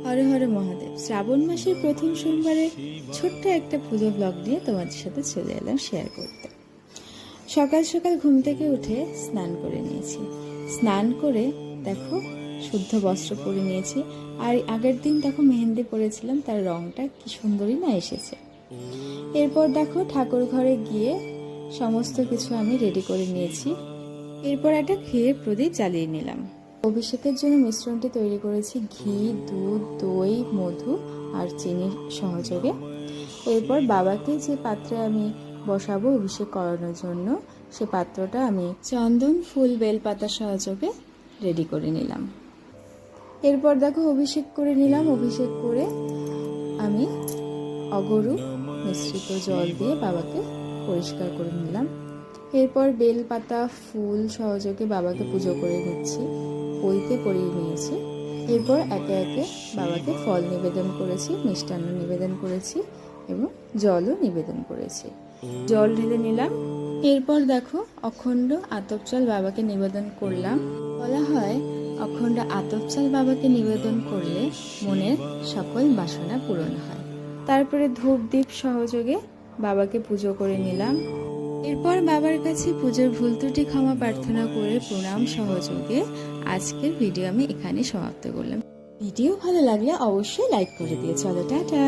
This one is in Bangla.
হরে হরে মহাদেব। শ্রাবণ মাসের প্রথম সোমবারে ছোট্ট একটা পুজো ব্লগ নিয়ে তোমাদের সাথে চলে এলাম শেয়ার করতে। সকাল সকাল ঘুম থেকে উঠে স্নান করে নিয়েছি। স্নান করে দেখো শুদ্ধ বস্ত্র পরে নিয়েছি। আর আগের দিন দেখো মেহেন্দি পরেছিলাম, তার রংটা কি সুন্দরই না এসেছে। এরপর দেখো ঠাকুর ঘরে গিয়ে সমস্ত কিছু আমি রেডি করে নিয়েছি। এরপর একটা ঘিয়ের প্রদীপ জ্বালিয়ে নিলাম। অভিষেকের জন্য মিশ্রণটি তৈরি করেছি ঘি, দুধ, দই, মধু আর চিনির সহযোগে। এরপর বাবাকে যে পাত্রে আমি বসাবো অভিষেক করানোর জন্য, সে পাত্রটা আমি চন্দন, ফুল, বেলপাতা সহযোগে রেডি করে নিলাম। এরপর দেখো অভিষেক করে নিলাম। অভিষেক করে আমি অগরু মিশ্রিত জল দিয়ে বাবাকে পরিষ্কার করে নিলাম। এরপর বেলপাতা, ফুল সহযোগে বাবাকে পুজো করে নিচ্ছি, বইতে পরিয়ে নিয়েছি। এরপর একে একে বাবাকে ফল নিবেদন করেছি, মিষ্টান্ন নিবেদন করেছি এবং জলও নিবেদন করেছি। জল ঢেলে নিলাম। এরপর দেখো অখণ্ড আতপ চাল বাবাকে নিবেদন করলাম। বলা হয় অখণ্ড আতপ চাল বাবাকে নিবেদন করলে মনের সকল বাসনা পূরণ হয়। তারপরে ধূপ দ্বীপ সহযোগে বাবাকে পুজো করে নিলাম। এরপর বাবার কাছে পুজোর ভুল ত্রুটি ক্ষমা প্রার্থনা করে প্রণাম সহযোগে আজকের ভিডিও আমি এখানে সমাপ্ত করলাম। ভিডিও ভালো লাগলে অবশ্যই লাইক করে দিয়ে চলো, টাটা।